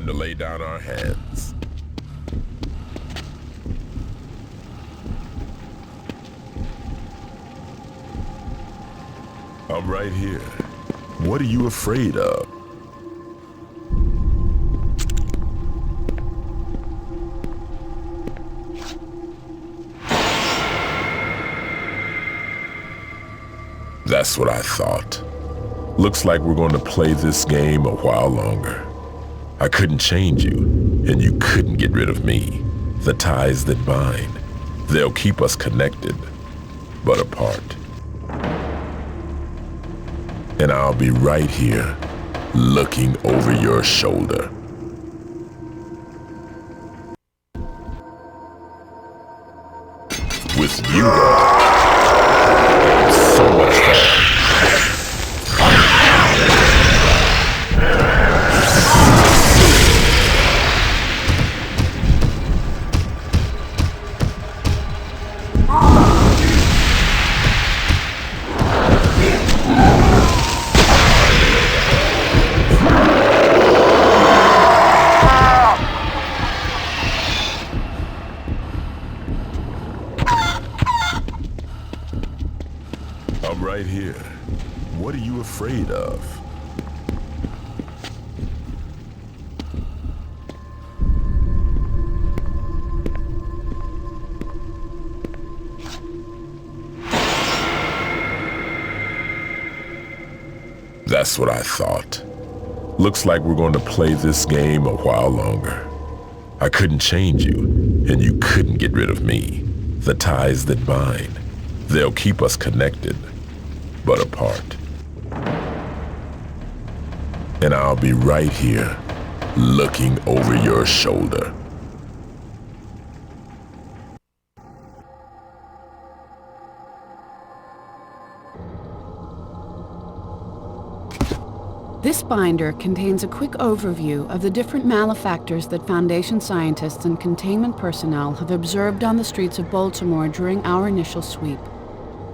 time to lay down our hands. I'm right here. What are you afraid of? That's what I thought. Looks like we're going to play this game a while longer. I couldn't change you, and you couldn't get rid of me. The ties that bind, they'll keep us connected, but apart. And I'll be right here, looking over your shoulder. With you, so much fun. I'm right here. What are you afraid of? That's what I thought. Looks like we're going to play this game a while longer. I couldn't change you, and you couldn't get rid of me. The ties that bind, they'll keep us connected, but apart. And I'll be right here, looking over your shoulder. This binder contains a quick overview of the different malefactors that Foundation scientists and containment personnel have observed on the streets of Baltimore during our initial sweep.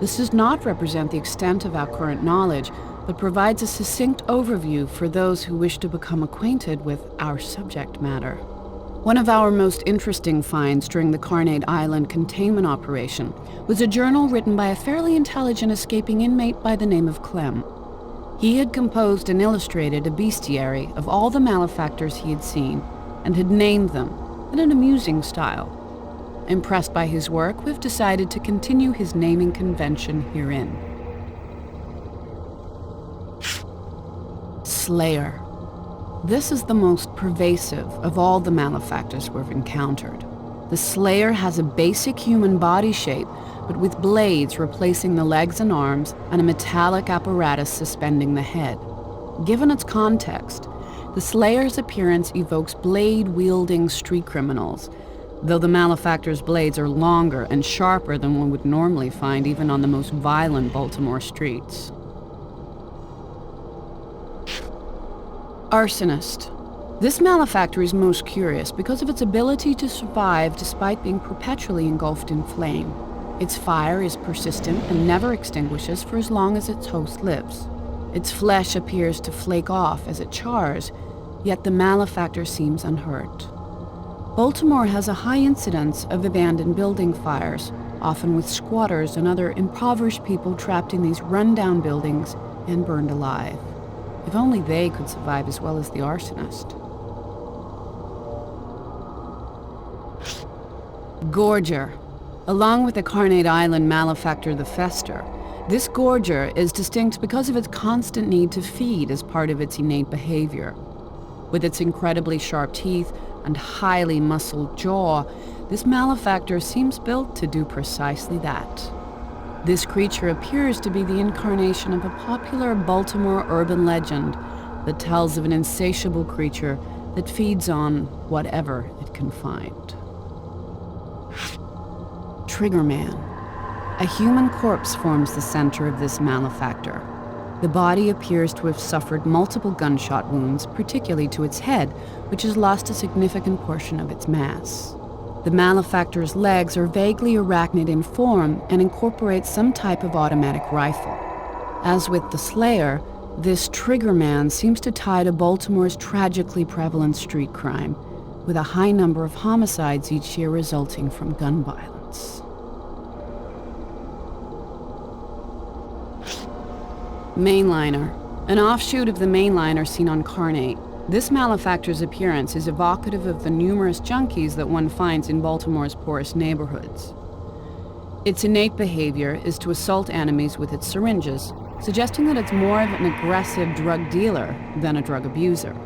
This does not represent the extent of our current knowledge, but provides a succinct overview for those who wish to become acquainted with our subject matter. One of our most interesting finds during the Carnade Island containment operation was a journal written by a fairly intelligent escaping inmate by the name of Clem. He had composed and illustrated a bestiary of all the malefactors he had seen, and had named them in an amusing style. Impressed by his work, we've decided to continue his naming convention herein. Slayer. This is the most pervasive of all the malefactors we've encountered. The Slayer has a basic human body shape, but with blades replacing the legs and arms and a metallic apparatus suspending the head. Given its context, the Slayer's appearance evokes blade-wielding street criminals, though the malefactor's blades are longer and sharper than one would normally find even on the most violent Baltimore streets. Arsonist. This malefactor is most curious because of its ability to survive despite being perpetually engulfed in flame. Its fire is persistent and never extinguishes for as long as its host lives. Its flesh appears to flake off as it chars, yet the malefactor seems unhurt. Baltimore has a high incidence of abandoned building fires, often with squatters and other impoverished people trapped in these run-down buildings and burned alive. If only they could survive as well as the arsonist. Gorger. Along with the Carnade Island malefactor the Fester, this gorger is distinct because of its constant need to feed as part of its innate behavior. With its incredibly sharp teeth and highly muscled jaw, this malefactor seems built to do precisely that. This creature appears to be the incarnation of a popular Baltimore urban legend that tells of an insatiable creature that feeds on whatever it can find. Triggerman. A human corpse forms the center of this malefactor. The body appears to have suffered multiple gunshot wounds, particularly to its head, which has lost a significant portion of its mass. The malefactor's legs are vaguely arachnid in form and incorporate some type of automatic rifle. As with the Slayer, This triggerman seems to tie to Baltimore's tragically prevalent street crime, with a high number of homicides each year resulting from gun violence. Mainliner. An offshoot of the mainliner seen on Carnate, this malefactor's appearance is evocative of the numerous junkies that one finds in Baltimore's poorest neighborhoods. Its innate behavior is to assault enemies with its syringes, suggesting that it's more of an aggressive drug dealer than a drug abuser.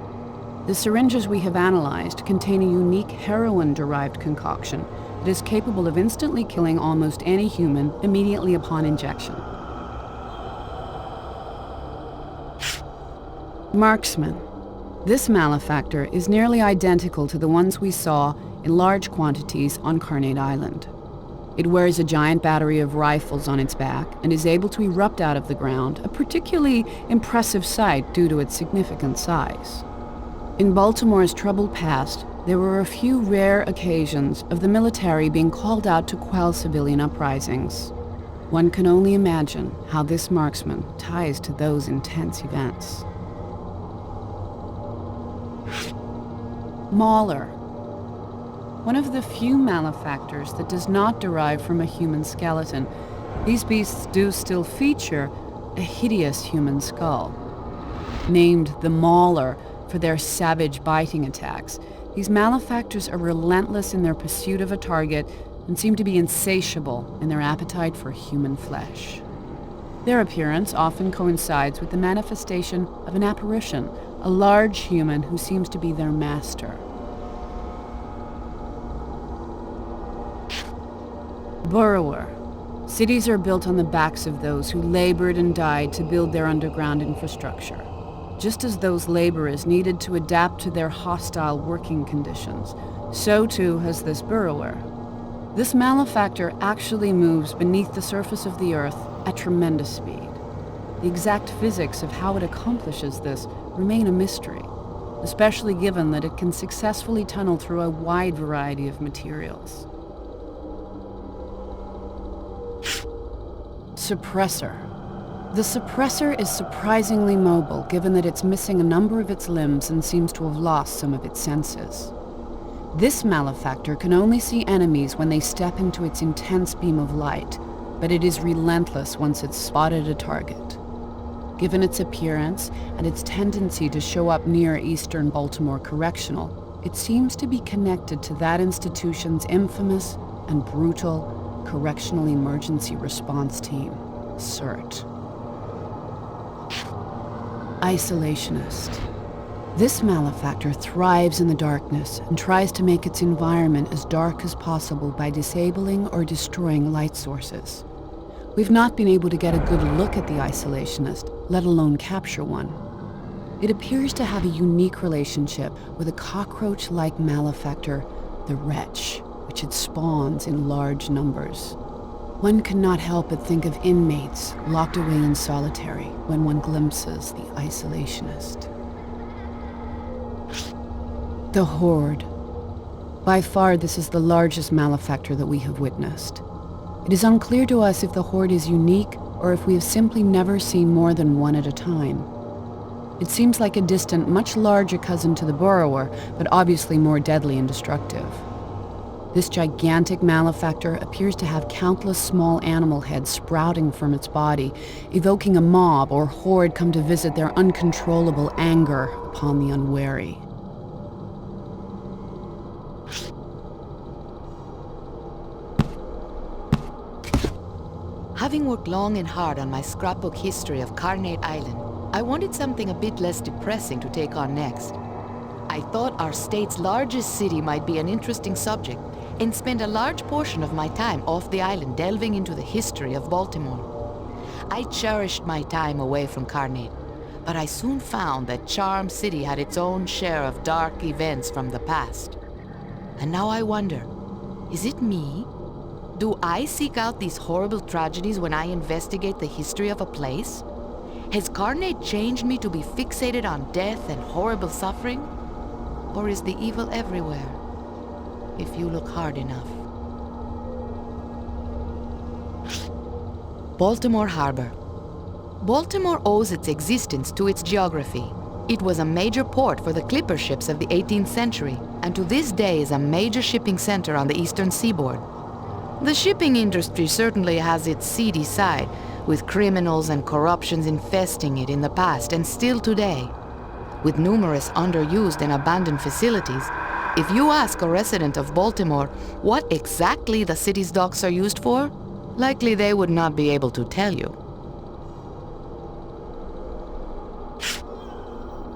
The syringes we have analyzed contain a unique heroin-derived concoction that is capable of instantly killing almost any human immediately upon injection. Marksman. This malefactor is nearly identical to the ones we saw in large quantities on Carnate Island. It wears a giant battery of rifles on its back and is able to erupt out of the ground, a particularly impressive sight due to its significant size. In Baltimore's troubled past, there were a few rare occasions of the military being called out to quell civilian uprisings. One can only imagine how this marksman ties to those intense events. Mauler. One of the few malefactors that does not derive from a human skeleton, these beasts do still feature a hideous human skull. Named the Mauler for their savage biting attacks, these malefactors are relentless in their pursuit of a target and seem to be insatiable in their appetite for human flesh. Their appearance often coincides with the manifestation of an apparition, a large human who seems to be their master. Burrower. Cities are built on the backs of those who labored and died to build their underground infrastructure. Just as those laborers needed to adapt to their hostile working conditions, so too has this burrower. This malefactor actually moves beneath the surface of the earth at tremendous speed. The exact physics of how it accomplishes this remain a mystery, especially given that it can successfully tunnel through a wide variety of materials. Suppressor. The suppressor is surprisingly mobile, given that it's missing a number of its limbs and seems to have lost some of its senses. This malefactor can only see enemies when they step into its intense beam of light, but it is relentless once it's spotted a target. Given its appearance and its tendency to show up near Eastern Baltimore Correctional, it seems to be connected to that institution's infamous and brutal Correctional Emergency Response Team, CERT. Isolationist. This malefactor thrives in the darkness and tries to make its environment as dark as possible by disabling or destroying light sources. We've not been able to get a good look at the isolationist, let alone capture one. It appears to have a unique relationship with a cockroach-like malefactor, the Wretch, which it spawns in large numbers. One cannot help but think of inmates locked away in solitary when one glimpses the isolationist. The Horde. By far, this is the largest malefactor that we have witnessed. It is unclear to us if the Horde is unique or if we have simply never seen more than one at a time. It seems like a distant, much larger cousin to the Burrower, but obviously more deadly and destructive. This gigantic malefactor appears to have countless small animal heads sprouting from its body, evoking a mob or horde come to visit their uncontrollable anger upon the unwary. Having worked long and hard on my scrapbook history of Carnate Island, I wanted something a bit less depressing to take on next. I thought our state's largest city might be an interesting subject, and spend a large portion of my time off the island delving into the history of Baltimore. I cherished my time away from Carnate, but I soon found that Charm City had its own share of dark events from the past. And now I wonder, is it me? Do I seek out these horrible tragedies when I investigate the history of a place? Has Carnate changed me to be fixated on death and horrible suffering? Or is the evil everywhere, if you look hard enough? Baltimore Harbor. Baltimore owes its existence to its geography. It was a major port for the clipper ships of the 18th century, and to this day is a major shipping center on the eastern seaboard. The shipping industry certainly has its seedy side, with criminals and corruptions infesting it in the past and still today. With numerous underused and abandoned facilities, if you ask a resident of Baltimore what exactly the city's docks are used for, likely they would not be able to tell you.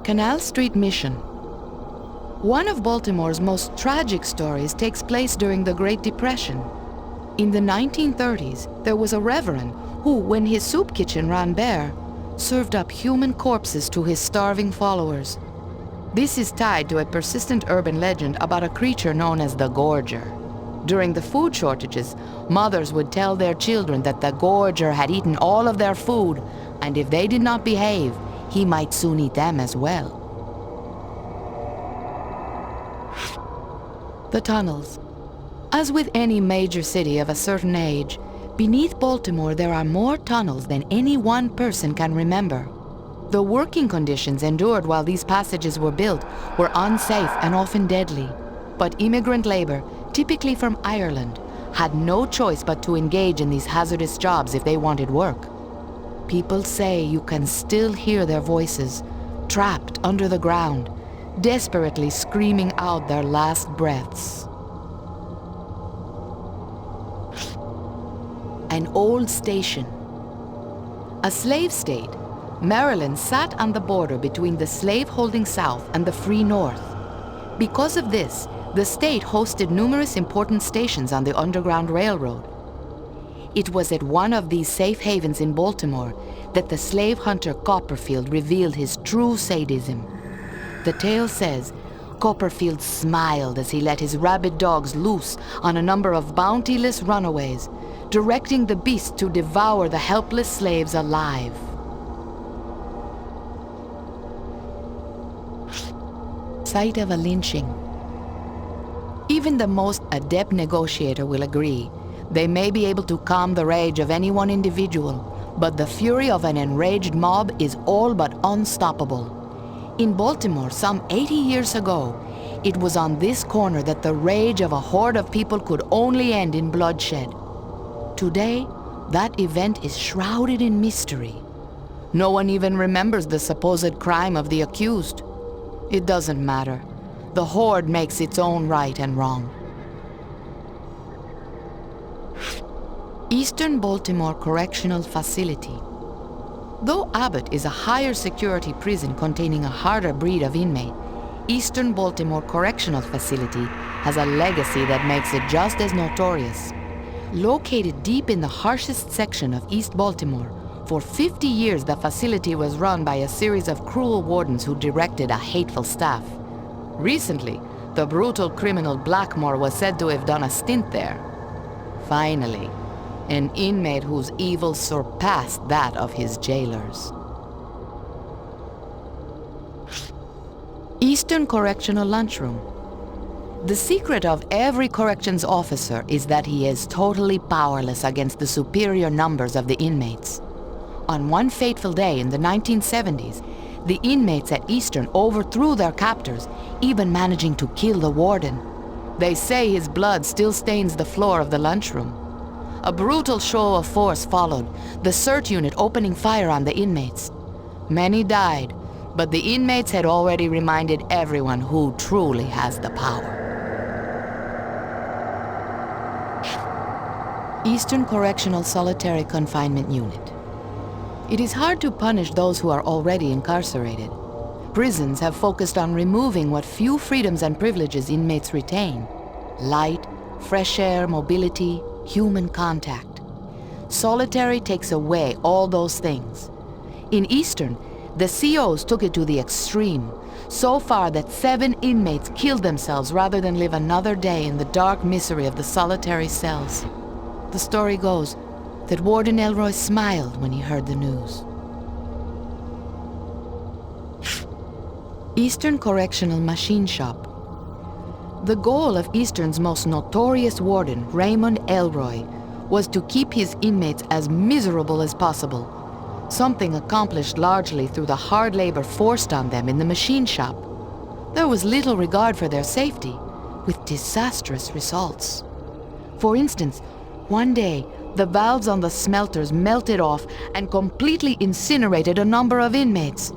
Canal Street Mission. One of Baltimore's most tragic stories takes place during the Great Depression. In the 1930s, there was a reverend who, when his soup kitchen ran bare, served up human corpses to his starving followers. This is tied to a persistent urban legend about a creature known as the Gorger. During the food shortages, mothers would tell their children that the Gorger had eaten all of their food, and if they did not behave, he might soon eat them as well. The tunnels. As with any major city of a certain age, beneath Baltimore there are more tunnels than any one person can remember. The working conditions endured while these passages were built were unsafe and often deadly, but immigrant labor, typically from Ireland, had no choice but to engage in these hazardous jobs if they wanted work. People say you can still hear their voices, trapped under the ground, desperately screaming out their last breaths. An old station. A slave state, Maryland sat on the border between the slave-holding South and the free North. Because of this, the state hosted numerous important stations on the Underground Railroad. It was at one of these safe havens in Baltimore that the slave hunter Copperfield revealed his true sadism. The tale says, Copperfield smiled as he let his rabid dogs loose on a number of bountiless runaways, directing the beasts to devour the helpless slaves alive. Site of a lynching. Even the most adept negotiator will agree they may be able to calm the rage of any one individual, but the fury of an enraged mob is all but unstoppable. In Baltimore, some 80 years ago, it was on this corner that the rage of a horde of people could only end in bloodshed. Today, that event is shrouded in mystery. No one even remembers the supposed crime of the accused. It doesn't matter. The horde makes its own right and wrong. Eastern Baltimore Correctional Facility. Though Abbott is a higher security prison containing a harder breed of inmate, Eastern Baltimore Correctional Facility has a legacy that makes it just as notorious. Located deep in the harshest section of East Baltimore, for 50 years the facility was run by a series of cruel wardens who directed a hateful staff. Recently, the brutal criminal Blackmore was said to have done a stint there. Finally, an inmate whose evil surpassed that of his jailers. Eastern Correctional Lunchroom. The secret of every corrections officer is that he is totally powerless against the superior numbers of the inmates. On one fateful day in the 1970s, the inmates at Eastern overthrew their captors, even managing to kill the warden. They say his blood still stains the floor of the lunchroom. A brutal show of force followed, the CERT unit opening fire on the inmates. Many died, but the inmates had already reminded everyone who truly has the power. Eastern Correctional Solitary Confinement Unit. It is hard to punish those who are already incarcerated. Prisons have focused on removing what few freedoms and privileges inmates retain: light, fresh air, mobility, human contact. Solitary takes away all those things. In Eastern, the COs took it to the extreme, so far that 7 inmates killed themselves rather than live another day in the dark misery of the solitary cells. The story goes that Warden Elroy smiled when he heard the news. Eastern Correctional Machine Shop. The goal of Eastern's most notorious warden, Raymond Elroy, was to keep his inmates as miserable as possible. something accomplished largely through the hard labor forced on them in the machine shop. There was little regard for their safety, with disastrous results. For instance, one day, the valves on the smelters melted off and completely incinerated a number of inmates.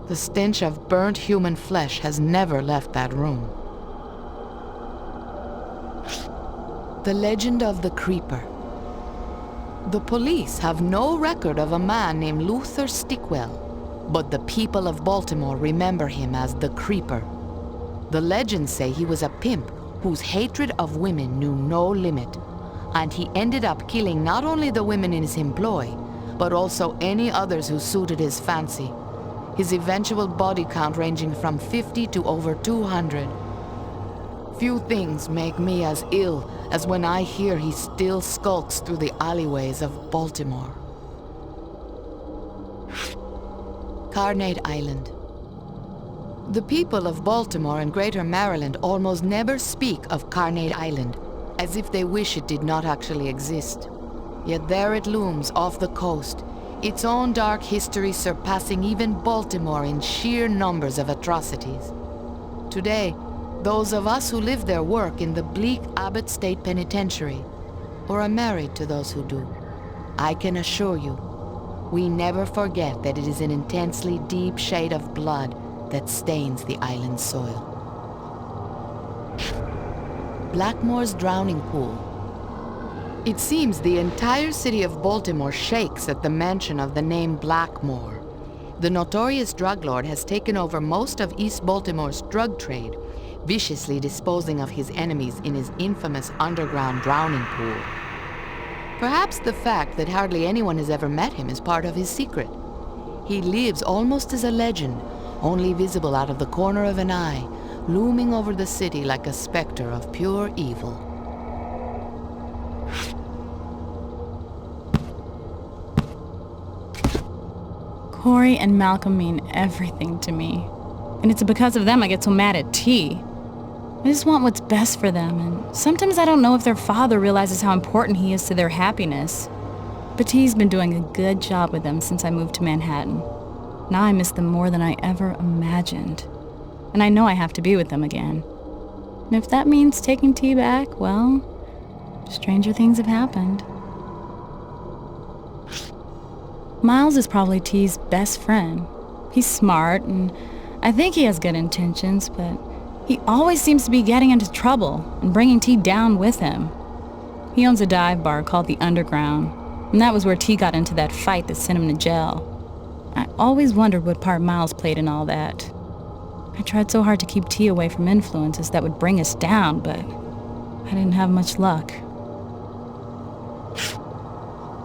The stench of burnt human flesh has never left that room. The legend of the Creeper. The police have no record of a man named Luther Stickwell, but the people of Baltimore remember him as the Creeper. The legends say he was a pimp whose hatred of women knew no limit, and he ended up killing not only the women in his employ, but also any others who suited his fancy. His eventual body count ranging from 50 to over 200. Few things make me as ill as when I hear he still skulks through the alleyways of Baltimore. Carnate Island. The people of Baltimore and Greater Maryland almost never speak of Carnate Island, as if they wish it did not actually exist. Yet there it looms off the coast, its own dark history surpassing even Baltimore in sheer numbers of atrocities. Today, those of us who live there work in the bleak Abbott State Penitentiary, or are married to those who do. I can assure you, we never forget that it is an intensely deep shade of blood that stains the island's soil. Blackmore's Drowning Pool. It seems the entire city of Baltimore shakes at the mention of the name Blackmore. The notorious drug lord has taken over most of East Baltimore's drug trade, viciously disposing of his enemies in his infamous underground drowning pool. Perhaps the fact that hardly anyone has ever met him is part of his secret. He lives almost as a legend, only visible out of the corner of an eye, looming over the city like a specter of pure evil. Corey and Malcolm mean everything to me. And it's because of them I get so mad at T. I just want what's best for them, and sometimes I don't know if their father realizes how important he is to their happiness. But T's been doing a good job with them since I moved to Manhattan. Now I miss them more than I ever imagined. And I know I have to be with them again. And if that means taking T back, well, stranger things have happened. Miles is probably T's best friend. He's smart, and I think he has good intentions, but he always seems to be getting into trouble and bringing T down with him. He owns a dive bar called The Underground, and that was where T got into that fight that sent him to jail. I always wondered what part Miles played in all that. I tried so hard to keep T away from influences that would bring us down, but I didn't have much luck.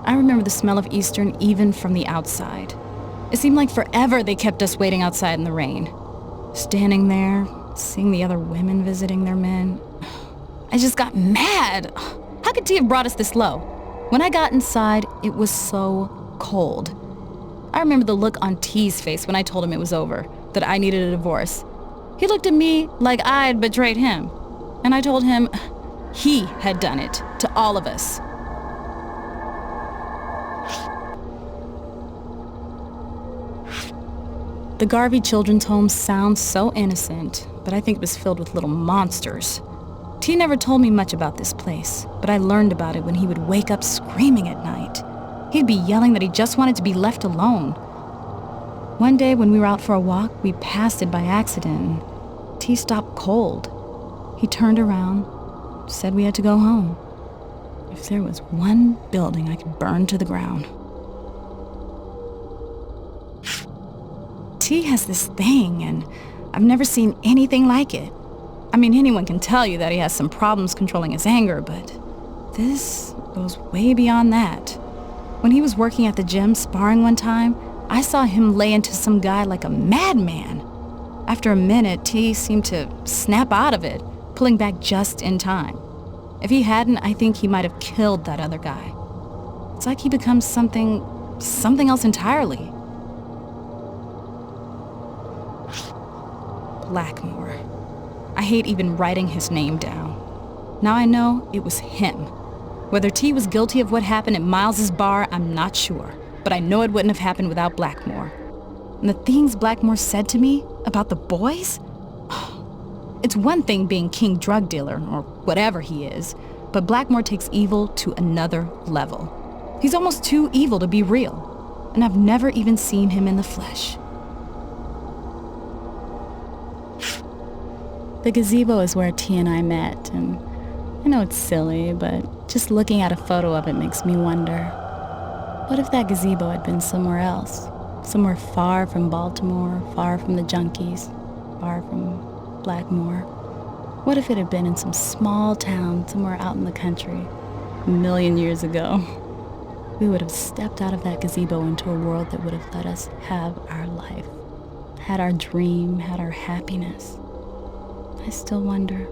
I remember the smell of Eastern even from the outside. It seemed like forever they kept us waiting outside in the rain. Standing there, seeing the other women visiting their men. I just got mad. How could T have brought us this low? When I got inside, it was so cold. I remember the look on T's face when I told him it was over, that I needed a divorce. He looked at me like I had betrayed him. And I told him he had done it to all of us. The Garvey Children's Home sounds so innocent, but I think it was filled with little monsters. T never told me much about this place, but I learned about it when he would wake up screaming at night. He'd be yelling that he just wanted to be left alone. One day when we were out for a walk, we passed it by accident, and T stopped cold. He turned around, said we had to go home. If there was one building I could burn to the ground. T has this thing, and I've never seen anything like it. I mean, anyone can tell you that he has some problems controlling his anger, but this goes way beyond that. When he was working at the gym sparring one time, I saw him lay into some guy like a madman. After a minute, T seemed to snap out of it, pulling back just in time. If he hadn't, I think he might have killed that other guy. It's like he becomes something else entirely. Blackmore. I hate even writing his name down. Now I know it was him. Whether T was guilty of what happened at Miles's bar, I'm not sure. but I know it wouldn't have happened without Blackmore. And the things Blackmore said to me about the boys? It's one thing being king drug dealer, or whatever he is, but Blackmore takes evil to another level. He's almost too evil to be real, and I've never even seen him in the flesh. The gazebo is where T and I met, and I know it's silly, but just looking at a photo of it makes me wonder, what if that gazebo had been somewhere else? Somewhere far from Baltimore, far from the junkies, far from Blackmore. What if it had been in some small town somewhere out in the country, a million years ago? We would have stepped out of that gazebo into a world that would have let us have our life, had our dream, had our happiness. I still wonder.